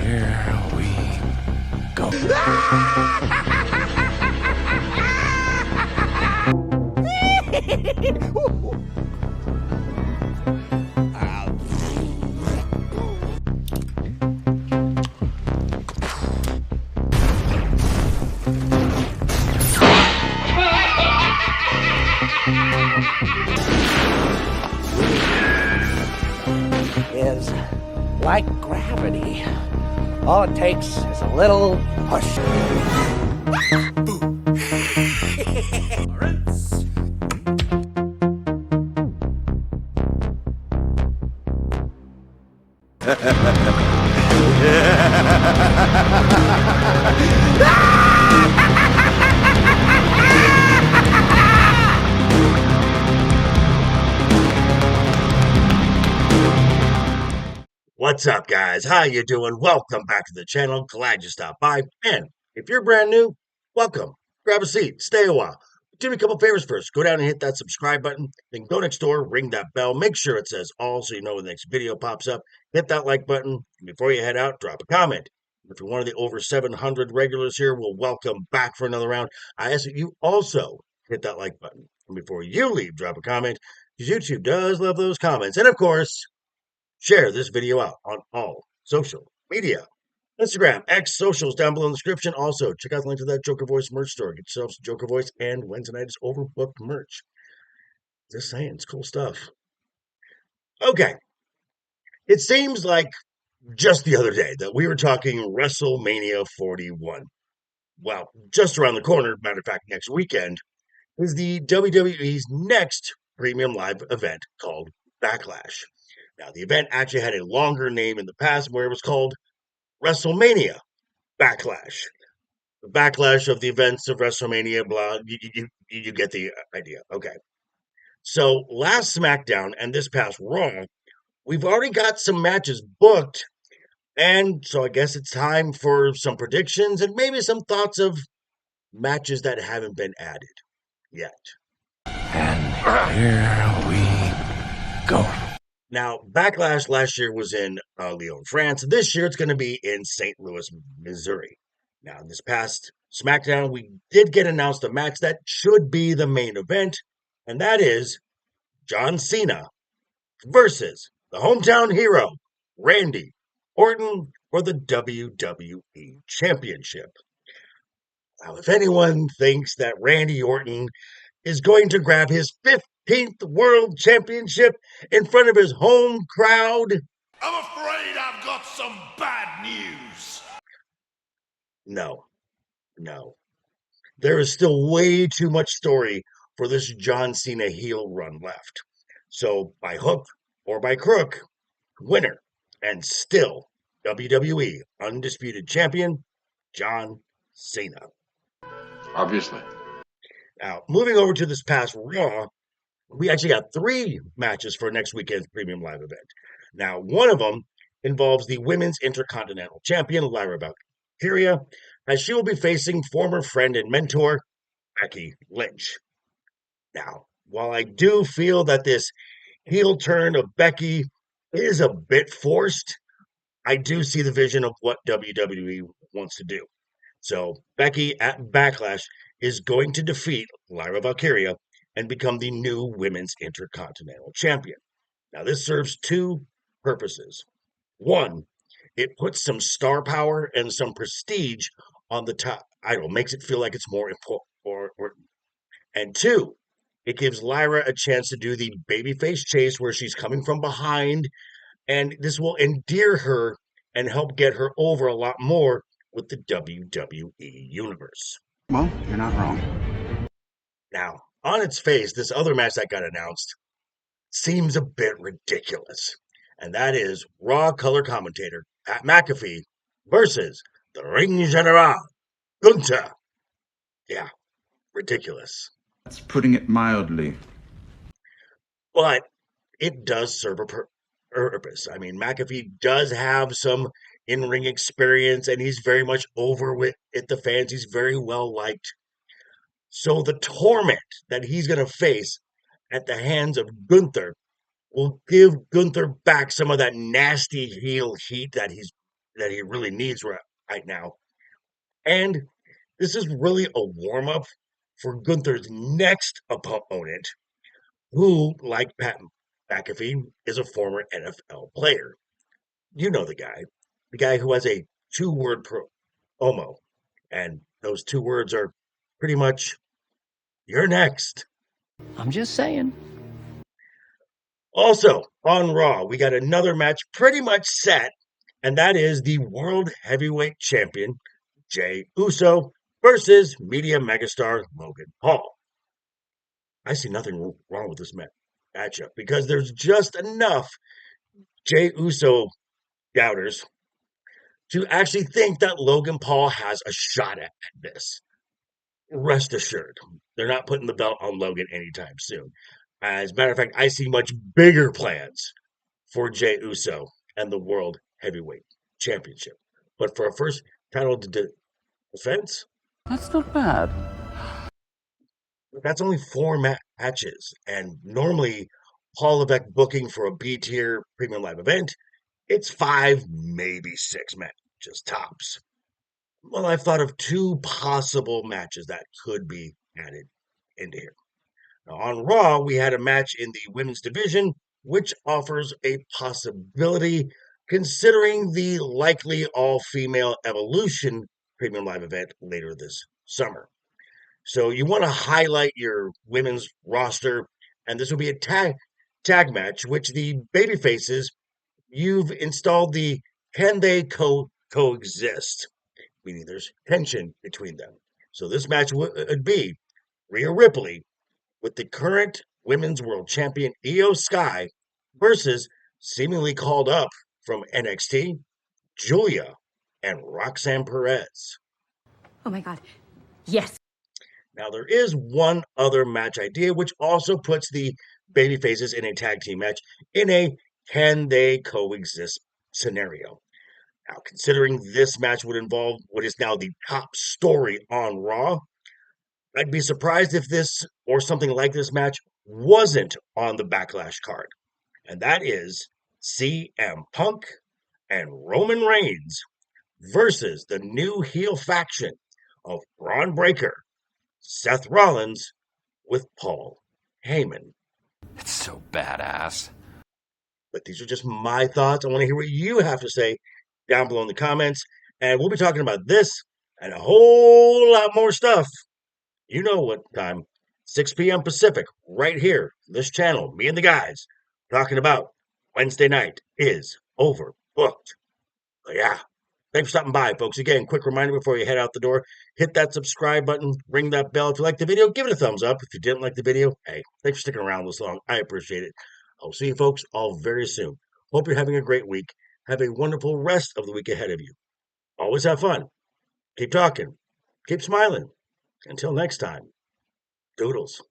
Here we go. Is like gravity. All it takes is a little push. What's up, guys? How you doing? Welcome back to the channel. Glad you stopped by. And if you're brand new, welcome. Grab a seat. Stay a while. Do me a couple favors first. Go down and hit that subscribe button. Then go next door, ring that bell. Make sure it says all so you know when the next video pops up. Hit that like button. And before you head out, drop a comment. If you're one of the over 700 regulars here, we'll welcome back for another round. I ask that you also hit that like button. And before you leave, drop a comment, because YouTube does love those comments. And of course, share this video out on all social media. Instagram, X, socials down below in the description. Also, check out the link to that Joker Voice merch store. Get yourself some Joker Voice and Wednesday Night is Overbooked merch. Just saying, it's cool stuff. Okay. It seems like just the other day that we were talking WrestleMania 41. Well, just around the corner, matter of fact, next weekend, is the WWE's next premium live event called Backlash. Now, the event actually had a longer name in the past where it was called WrestleMania Backlash. The backlash of the events of WrestleMania, blah, you get the idea. Okay. So, last SmackDown and this past Raw, we've already got some matches booked. And so I guess it's time for some predictions and maybe some thoughts of matches that haven't been added yet. And here we go. Now, Backlash last year was in Lyon, France. This year it's going to be in St. Louis, Missouri. Now, this past SmackDown, we did get announced a match that should be the main event, and that is John Cena versus the hometown hero, Randy Orton, for the WWE Championship. Now, if anyone thinks that Randy Orton is going to grab his 15th World Championship in front of his home crowd, I'm afraid I've got some bad news. No. There is still way too much story for this John Cena heel run left. So, by hook or by crook, winner and still WWE Undisputed Champion, John Cena. Obviously. Now, moving over to this past Raw, we actually got 3 matches for next weekend's Premium Live Event. Now, one of them involves the Women's Intercontinental Champion, Lyra, as she will be facing former friend and mentor, Becky Lynch. Now, while I do feel that this heel turn of Becky is a bit forced, I do see the vision of what WWE wants to do. So, Becky at Backlash is going to defeat Lyra and become the new Women's Intercontinental Champion. Now, this serves 2 purposes. One, it puts some star power and some prestige on the top idol, makes it feel like it's more important. And 2, it gives Lyra a chance to do the babyface chase where she's coming from behind, and this will endear her and help get her over a lot more with the WWE Universe. Well, you're not wrong. Now, on its face, this other match that got announced seems a bit ridiculous. And that is Raw color commentator Pat McAfee versus the Ring General, Gunther. Yeah, ridiculous. That's putting it mildly. But it does serve a purpose. I mean, McAfee does have some in-ring experience, and he's very much over with the fans. He's very well liked. So the torment that he's going to face at the hands of Gunther will give Gunther back some of that nasty heel heat that he's that he really needs right now. And this is really a warm up for Gunther's next opponent, who, like Pat McAfee, is a former NFL player. You know the guy who has a 2-word promo, and those 2 words are pretty much "You're next." I'm just saying. Also, on Raw, we got another match pretty much set, and that is the World Heavyweight Champion, Jey Uso, versus media megastar Logan Paul. I see nothing wrong with this matchup because there's just enough Jey Uso doubters to actually think that Logan Paul has a shot at this. Rest assured, they're not putting the belt on Logan anytime soon. As a matter of fact, I see much bigger plans for Jey Uso and the World Heavyweight Championship. But for a first title defense, That's not bad. that's only 4 matches. And normally, Hall of Fame booking for a B tier premium live event, it's 5, maybe 6 matches tops. Well, I've thought of 2 possible matches that could be added into here. Now, on Raw, we had a match in the women's division, which offers a possibility considering the likely all-female Evolution Premium Live event later this summer. So you want to highlight your women's roster, and this will be a tag match, which the baby faces, you've installed the can they coexist, meaning there's tension between them. So this match would be Rhea Ripley with the current women's world champion Io Sky versus seemingly called up from NXT, Julia and Roxanne Perez. Oh my God. Yes. Now, there is one other match idea, which also puts the babyfaces in a tag team match in a can they coexist scenario. Now, considering this match would involve what is now the top story on Raw, I'd be surprised if this or something like this match wasn't on the Backlash card. And that is CM Punk and Roman Reigns versus the new heel faction of Braun Breaker, Seth Rollins with Paul Heyman. It's so badass. But these are just my thoughts. I want to hear what you have to say down below in the comments. And we'll be talking about this and a whole lot more stuff. You know what time. 6 p.m. Pacific, right here, this channel, me and the guys, talking about Wednesday night is overbooked. But yeah, thanks for stopping by, folks. Again, quick reminder before you head out the door, hit that subscribe button, ring that bell. If you liked the video, give it a thumbs up. If you didn't like the video, hey, thanks for sticking around this long. I appreciate it. I'll see you folks all very soon. Hope you're having a great week. Have a wonderful rest of the week ahead of you. Always have fun. Keep talking. Keep smiling. Until next time, doodles.